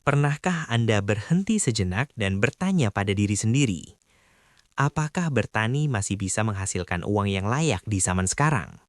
Pernahkah Anda berhenti sejenak dan bertanya pada diri sendiri, apakah bertani masih bisa menghasilkan uang yang layak di zaman sekarang?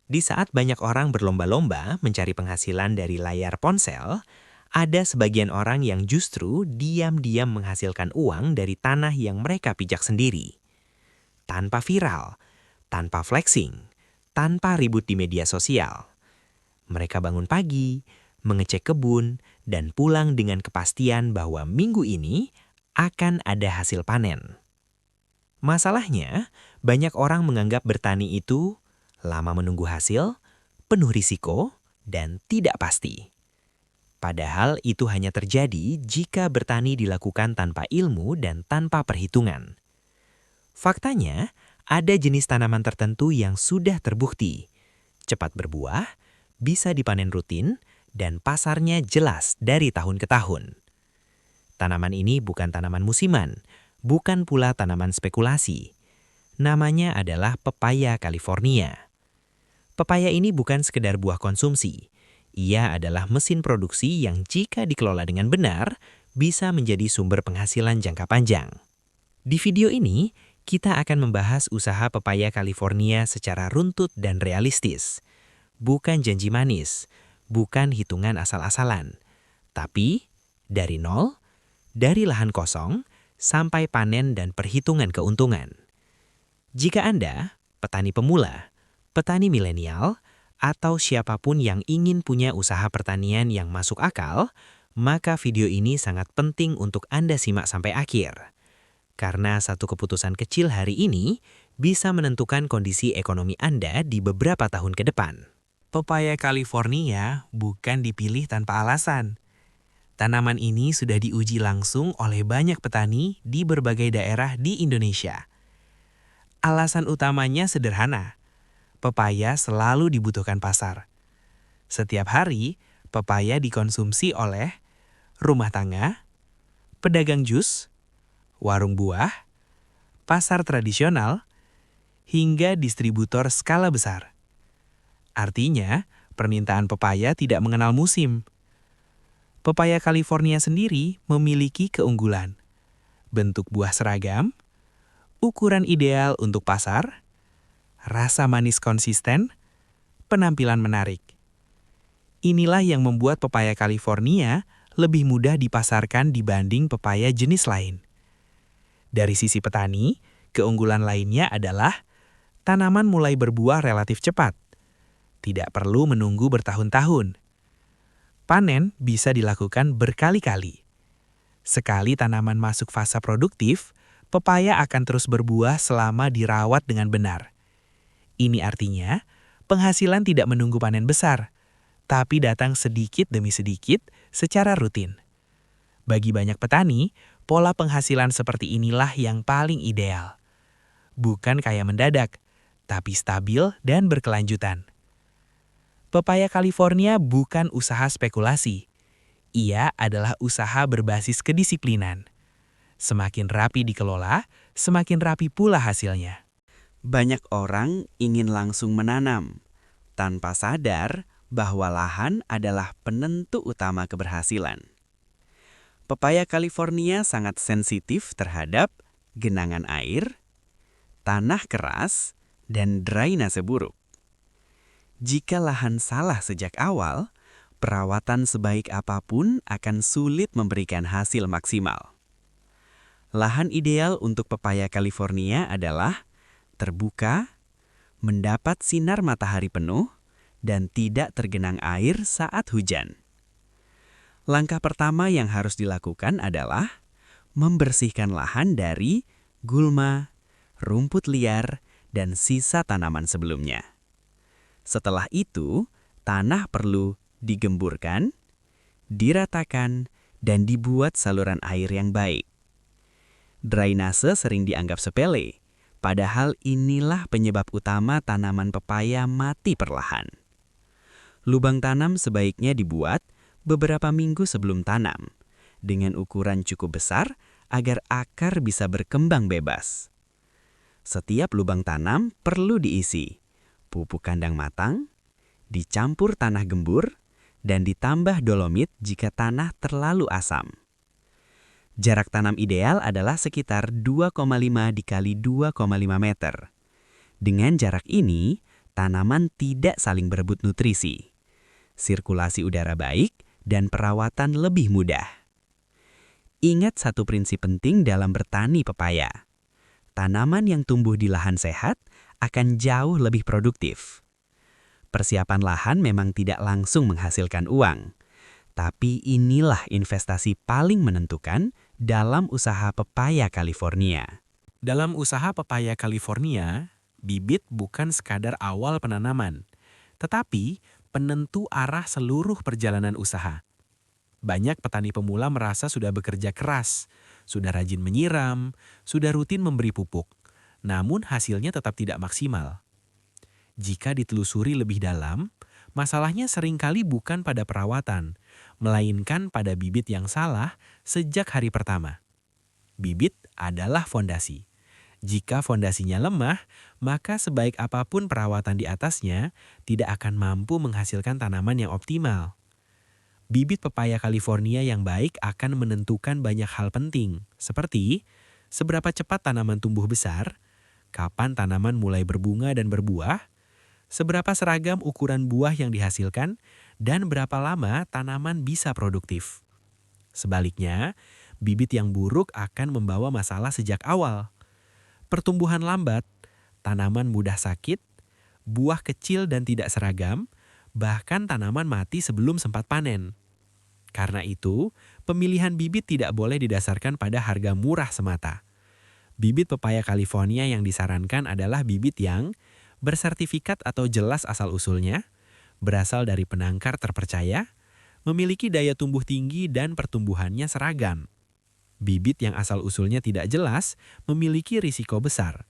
Di saat banyak orang berlomba-lomba mencari penghasilan dari layar ponsel, ada sebagian orang yang justru diam-diam menghasilkan uang dari tanah yang mereka pijak sendiri. Tanpa viral, tanpa flexing, tanpa ribut di media sosial. Mereka bangun pagi, mengecek kebun, dan pulang dengan kepastian bahwa minggu ini akan ada hasil panen. Masalahnya, banyak orang menganggap bertani itu lama menunggu hasil, penuh risiko, dan tidak pasti. Padahal itu hanya terjadi jika bertani dilakukan tanpa ilmu dan tanpa perhitungan. Faktanya, ada jenis tanaman tertentu yang sudah terbukti cepat berbuah, bisa dipanen rutin, dan pasarnya jelas dari tahun ke tahun. Tanaman ini bukan tanaman musiman, bukan pula tanaman spekulasi. Namanya adalah pepaya California. Pepaya ini bukan sekedar buah konsumsi. Ia adalah mesin produksi yang jika dikelola dengan benar, bisa menjadi sumber penghasilan jangka panjang. Di video ini, kita akan membahas usaha pepaya California secara runtut dan realistis. Bukan janji manis, bukan hitungan asal-asalan, tapi dari nol, dari lahan kosong, sampai panen dan perhitungan keuntungan. Jika Anda, petani pemula, petani milenial, atau siapapun yang ingin punya usaha pertanian yang masuk akal, maka video ini sangat penting untuk Anda simak sampai akhir. Karena satu keputusan kecil hari ini bisa menentukan kondisi ekonomi Anda di beberapa tahun ke depan. Pepaya California bukan dipilih tanpa alasan. Tanaman ini sudah diuji langsung oleh banyak petani di berbagai daerah di Indonesia. Alasan utamanya sederhana. Pepaya selalu dibutuhkan pasar. Setiap hari, pepaya dikonsumsi oleh rumah tangga, pedagang jus, warung buah, pasar tradisional, hingga distributor skala besar. Artinya, permintaan pepaya tidak mengenal musim. Pepaya California sendiri memiliki keunggulan. Bentuk buah seragam, ukuran ideal untuk pasar, rasa manis konsisten, penampilan menarik. Inilah yang membuat pepaya California lebih mudah dipasarkan dibanding pepaya jenis lain. Dari sisi petani, keunggulan lainnya adalah tanaman mulai berbuah relatif cepat. Tidak perlu menunggu bertahun-tahun. Panen bisa dilakukan berkali-kali. Sekali tanaman masuk fase produktif, pepaya akan terus berbuah selama dirawat dengan benar. Ini artinya, penghasilan tidak menunggu panen besar, tapi datang sedikit demi sedikit secara rutin. Bagi banyak petani, pola penghasilan seperti inilah yang paling ideal. Bukan kaya mendadak, tapi stabil dan berkelanjutan. Pepaya California bukan usaha spekulasi. Ia adalah usaha berbasis kedisiplinan. Semakin rapi dikelola, semakin rapi pula hasilnya. Banyak orang ingin langsung menanam, tanpa sadar bahwa lahan adalah penentu utama keberhasilan. Pepaya California sangat sensitif terhadap genangan air, tanah keras, dan drainase buruk. Jika lahan salah sejak awal, perawatan sebaik apapun akan sulit memberikan hasil maksimal. Lahan ideal untuk pepaya California adalah terbuka, mendapat sinar matahari penuh, dan tidak tergenang air saat hujan. Langkah pertama yang harus dilakukan adalah membersihkan lahan dari gulma, rumput liar, dan sisa tanaman sebelumnya. Setelah itu, tanah perlu digemburkan, diratakan, dan dibuat saluran air yang baik. Drainase sering dianggap sepele, padahal inilah penyebab utama tanaman pepaya mati perlahan. Lubang tanam sebaiknya dibuat beberapa minggu sebelum tanam, dengan ukuran cukup besar agar akar bisa berkembang bebas. Setiap lubang tanam perlu diisi pupuk kandang matang, dicampur tanah gembur, dan ditambah dolomit jika tanah terlalu asam. Jarak tanam ideal adalah sekitar 2,5 dikali 2,5 meter. Dengan jarak ini, tanaman tidak saling berebut nutrisi. Sirkulasi udara baik dan perawatan lebih mudah. Ingat satu prinsip penting dalam bertani pepaya. Tanaman yang tumbuh di lahan sehat akan jauh lebih produktif. Persiapan lahan memang tidak langsung menghasilkan uang. Tapi inilah investasi paling menentukan dalam usaha pepaya California. Dalam usaha pepaya California, bibit bukan sekadar awal penanaman, tetapi penentu arah seluruh perjalanan usaha. Banyak petani pemula merasa sudah bekerja keras, sudah rajin menyiram, sudah rutin memberi pupuk, namun hasilnya tetap tidak maksimal. Jika ditelusuri lebih dalam, masalahnya seringkali bukan pada perawatan, melainkan pada bibit yang salah sejak hari pertama. Bibit adalah fondasi. Jika fondasinya lemah, maka sebaik apapun perawatan di atasnya tidak akan mampu menghasilkan tanaman yang optimal. Bibit pepaya California yang baik akan menentukan banyak hal penting, seperti seberapa cepat tanaman tumbuh besar, kapan tanaman mulai berbunga dan berbuah, seberapa seragam ukuran buah yang dihasilkan, dan berapa lama tanaman bisa produktif. Sebaliknya, bibit yang buruk akan membawa masalah sejak awal. Pertumbuhan lambat, tanaman mudah sakit, buah kecil dan tidak seragam, bahkan tanaman mati sebelum sempat panen. Karena itu, pemilihan bibit tidak boleh didasarkan pada harga murah semata. Bibit pepaya California yang disarankan adalah bibit yang bersertifikat atau jelas asal-usulnya, berasal dari penangkar terpercaya, memiliki daya tumbuh tinggi dan pertumbuhannya seragam. Bibit yang asal-usulnya tidak jelas memiliki risiko besar.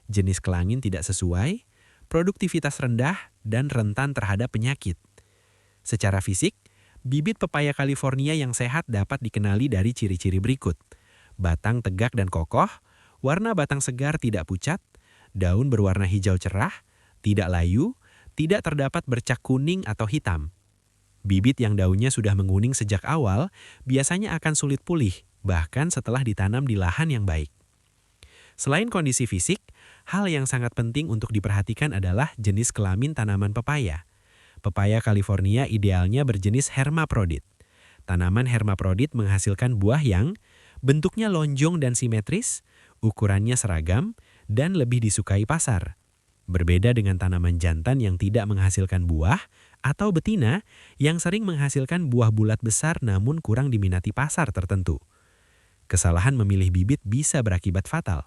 Jenis kelangin tidak sesuai, produktivitas rendah, dan rentan terhadap penyakit. Secara fisik, bibit pepaya California yang sehat dapat dikenali dari ciri-ciri berikut. Batang tegak dan kokoh, warna batang segar tidak pucat, daun berwarna hijau cerah, tidak layu, tidak terdapat bercak kuning atau hitam. Bibit yang daunnya sudah menguning sejak awal biasanya akan sulit pulih, bahkan setelah ditanam di lahan yang baik. Selain kondisi fisik, hal yang sangat penting untuk diperhatikan adalah jenis kelamin tanaman pepaya. Pepaya California idealnya berjenis hermaprodit. Tanaman hermaprodit menghasilkan buah yang bentuknya lonjong dan simetris, ukurannya seragam, dan lebih disukai pasar. Berbeda dengan tanaman jantan yang tidak menghasilkan buah, atau betina yang sering menghasilkan buah bulat besar namun kurang diminati pasar tertentu. Kesalahan memilih bibit bisa berakibat fatal.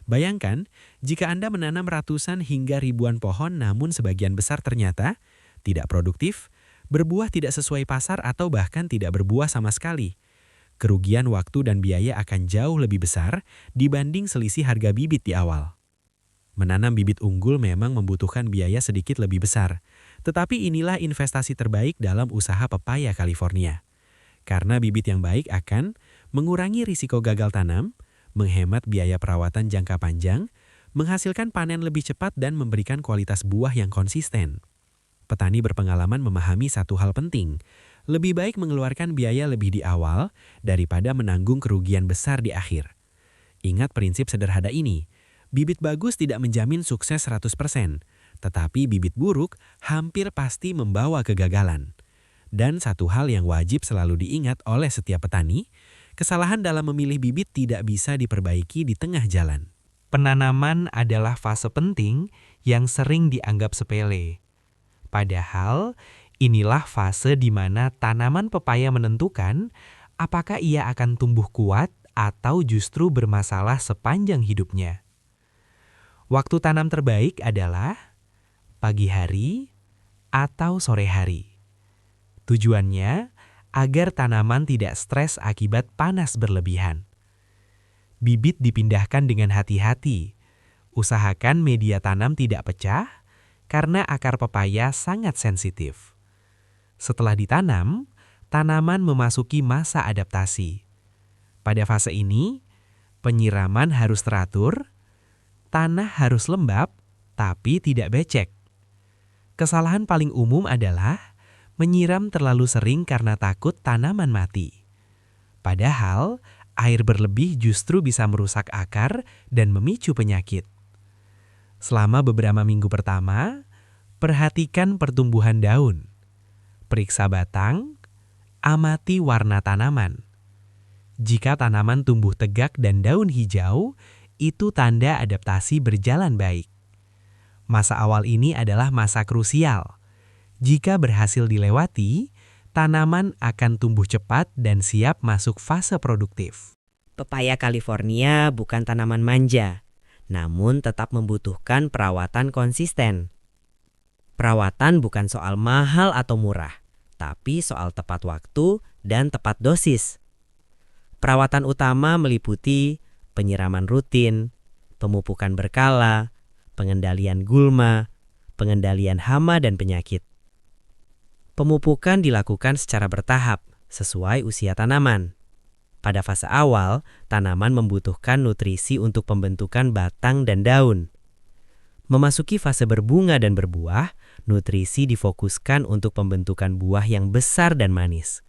Bayangkan, jika Anda menanam ratusan hingga ribuan pohon namun sebagian besar ternyata tidak produktif, berbuah tidak sesuai pasar atau bahkan tidak berbuah sama sekali. Kerugian waktu dan biaya akan jauh lebih besar dibanding selisih harga bibit di awal. Menanam bibit unggul memang membutuhkan biaya sedikit lebih besar, tetapi inilah investasi terbaik dalam usaha pepaya California. Karena bibit yang baik akan mengurangi risiko gagal tanam, menghemat biaya perawatan jangka panjang, menghasilkan panen lebih cepat dan memberikan kualitas buah yang konsisten. Petani berpengalaman memahami satu hal penting, lebih baik mengeluarkan biaya lebih di awal daripada menanggung kerugian besar di akhir. Ingat prinsip sederhana ini, bibit bagus tidak menjamin sukses 100%, tetapi bibit buruk hampir pasti membawa kegagalan. Dan satu hal yang wajib selalu diingat oleh setiap petani, kesalahan dalam memilih bibit tidak bisa diperbaiki di tengah jalan. Penanaman adalah fase penting yang sering dianggap sepele. Padahal, inilah fase di mana tanaman pepaya menentukan apakah ia akan tumbuh kuat atau justru bermasalah sepanjang hidupnya. Waktu tanam terbaik adalah pagi hari atau sore hari. Tujuannya agar tanaman tidak stres akibat panas berlebihan. Bibit dipindahkan dengan hati-hati. Usahakan media tanam tidak pecah karena akar pepaya sangat sensitif. Setelah ditanam, tanaman memasuki masa adaptasi. Pada fase ini, penyiraman harus teratur, tanah harus lembab, tapi tidak becek. Kesalahan paling umum adalah menyiram terlalu sering karena takut tanaman mati. Padahal, air berlebih justru bisa merusak akar dan memicu penyakit. Selama beberapa minggu pertama, perhatikan pertumbuhan daun. Periksa batang, amati warna tanaman. Jika tanaman tumbuh tegak dan daun hijau, itu tanda adaptasi berjalan baik. Masa awal ini adalah masa krusial. Jika berhasil dilewati, tanaman akan tumbuh cepat dan siap masuk fase produktif. Pepaya California bukan tanaman manja, namun tetap membutuhkan perawatan konsisten. Perawatan bukan soal mahal atau murah, tapi soal tepat waktu dan tepat dosis. Perawatan utama meliputi penyiraman rutin, pemupukan berkala, pengendalian gulma, pengendalian hama dan penyakit. Pemupukan dilakukan secara bertahap, sesuai usia tanaman. Pada fase awal, tanaman membutuhkan nutrisi untuk pembentukan batang dan daun. Memasuki fase berbunga dan berbuah, nutrisi difokuskan untuk pembentukan buah yang besar dan manis.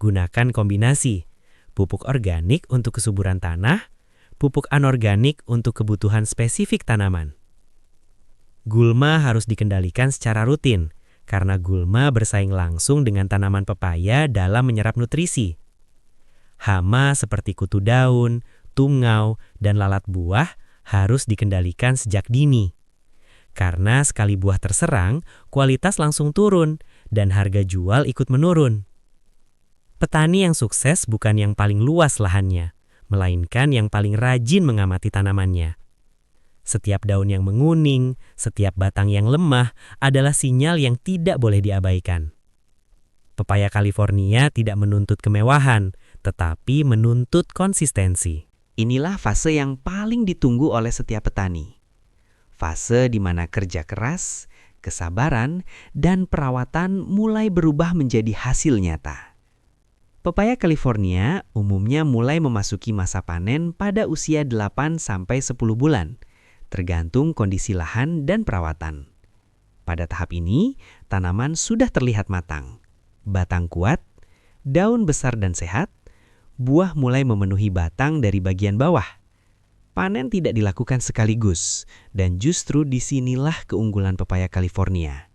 Gunakan kombinasi, pupuk organik untuk kesuburan tanah, pupuk anorganik untuk kebutuhan spesifik tanaman. Gulma harus dikendalikan secara rutin, karena gulma bersaing langsung dengan tanaman pepaya dalam menyerap nutrisi. Hama seperti kutu daun, tungau, dan lalat buah harus dikendalikan sejak dini. Karena sekali buah terserang, kualitas langsung turun dan harga jual ikut menurun. Petani yang sukses bukan yang paling luas lahannya, melainkan yang paling rajin mengamati tanamannya. Setiap daun yang menguning, setiap batang yang lemah adalah sinyal yang tidak boleh diabaikan. Pepaya California tidak menuntut kemewahan, tetapi menuntut konsistensi. Inilah fase yang paling ditunggu oleh setiap petani. Fase di mana kerja keras, kesabaran, dan perawatan mulai berubah menjadi hasil nyata. Pepaya California umumnya mulai memasuki masa panen pada usia 8-10 bulan, tergantung kondisi lahan dan perawatan. Pada tahap ini, tanaman sudah terlihat matang, batang kuat, daun besar dan sehat, buah mulai memenuhi batang dari bagian bawah. Panen tidak dilakukan sekaligus, dan justru disinilah keunggulan pepaya California.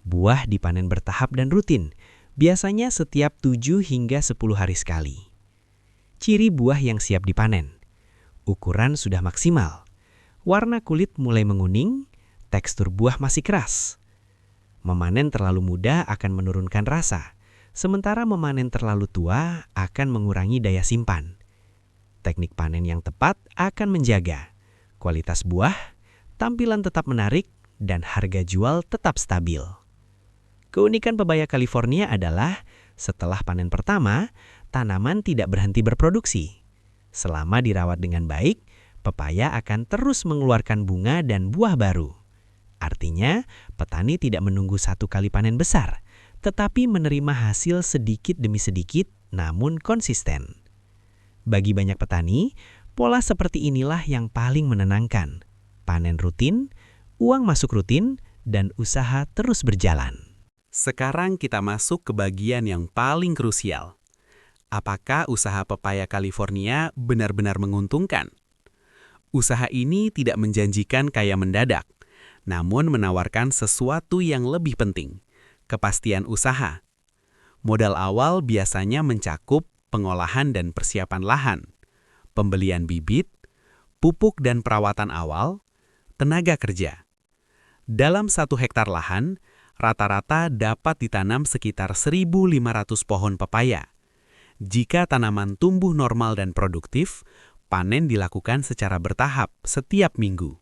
Buah dipanen bertahap dan rutin, biasanya setiap 7 hingga 10 hari sekali. Ciri buah yang siap dipanen. Ukuran sudah maksimal. Warna kulit mulai menguning, tekstur buah masih keras. Memanen terlalu muda akan menurunkan rasa, sementara memanen terlalu tua akan mengurangi daya simpan. Teknik panen yang tepat akan menjaga kualitas buah, tampilan tetap menarik, dan harga jual tetap stabil. Keunikan pepaya California adalah setelah panen pertama, tanaman tidak berhenti berproduksi. Selama dirawat dengan baik, pepaya akan terus mengeluarkan bunga dan buah baru. Artinya, petani tidak menunggu satu kali panen besar, tetapi menerima hasil sedikit demi sedikit namun konsisten. Bagi banyak petani, pola seperti inilah yang paling menenangkan. Panen rutin, uang masuk rutin, dan usaha terus berjalan. Sekarang kita masuk ke bagian yang paling krusial. Apakah usaha pepaya California benar-benar menguntungkan? Usaha ini tidak menjanjikan kaya mendadak, namun menawarkan sesuatu yang lebih penting, kepastian usaha. Modal awal biasanya mencakup pengolahan dan persiapan lahan, pembelian bibit, pupuk dan perawatan awal, tenaga kerja. Dalam 1 hektar lahan, rata-rata dapat ditanam sekitar 1.500 pohon pepaya. Jika tanaman tumbuh normal dan produktif, panen dilakukan secara bertahap setiap minggu.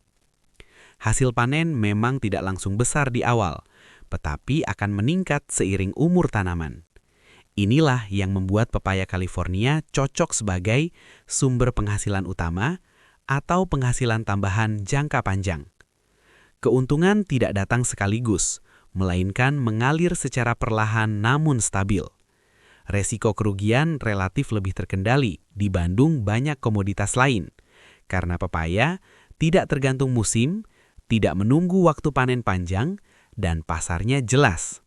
Hasil panen memang tidak langsung besar di awal, tetapi akan meningkat seiring umur tanaman. Inilah yang membuat pepaya California cocok sebagai sumber penghasilan utama atau penghasilan tambahan jangka panjang. Keuntungan tidak datang sekaligus, melainkan mengalir secara perlahan namun stabil. Resiko kerugian relatif lebih terkendali dibanding banyak komoditas lain, karena pepaya tidak tergantung musim, tidak menunggu waktu panen panjang, dan pasarnya jelas.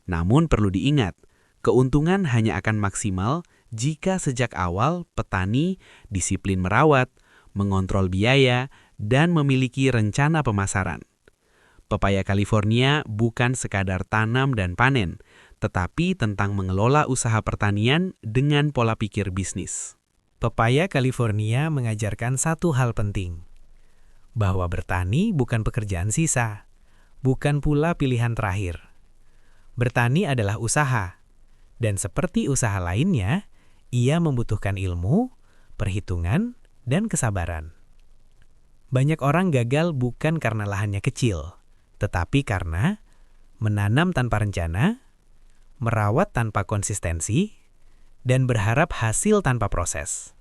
Namun perlu diingat, keuntungan hanya akan maksimal jika sejak awal petani disiplin merawat, mengontrol biaya, dan memiliki rencana pemasaran. Pepaya California bukan sekadar tanam dan panen, tetapi tentang mengelola usaha pertanian dengan pola pikir bisnis. Pepaya California mengajarkan satu hal penting, bahwa bertani bukan pekerjaan sisa, bukan pula pilihan terakhir. Bertani adalah usaha, dan seperti usaha lainnya, ia membutuhkan ilmu, perhitungan, dan kesabaran. Banyak orang gagal bukan karena lahannya kecil, tetapi karena menanam tanpa rencana, merawat tanpa konsistensi, dan berharap hasil tanpa proses.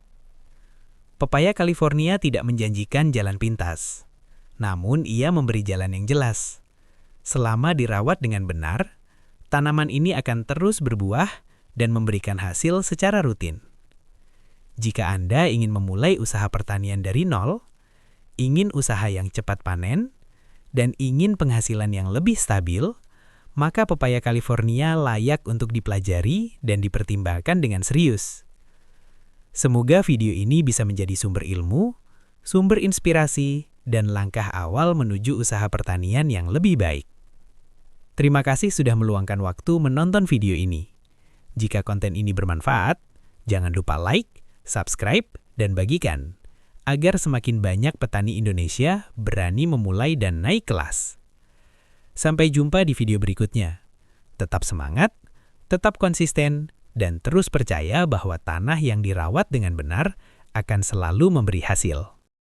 Pepaya California tidak menjanjikan jalan pintas, namun ia memberi jalan yang jelas. Selama dirawat dengan benar, tanaman ini akan terus berbuah dan memberikan hasil secara rutin. Jika Anda ingin memulai usaha pertanian dari nol, ingin usaha yang cepat panen, dan ingin penghasilan yang lebih stabil, maka pepaya California layak untuk dipelajari dan dipertimbangkan dengan serius. Semoga video ini bisa menjadi sumber ilmu, sumber inspirasi, dan langkah awal menuju usaha pertanian yang lebih baik. Terima kasih sudah meluangkan waktu menonton video ini. Jika konten ini bermanfaat, jangan lupa like, subscribe, dan bagikan, agar semakin banyak petani Indonesia berani memulai dan naik kelas. Sampai jumpa di video berikutnya. Tetap semangat, tetap konsisten, dan terus percaya bahwa tanah yang dirawat dengan benar akan selalu memberi hasil.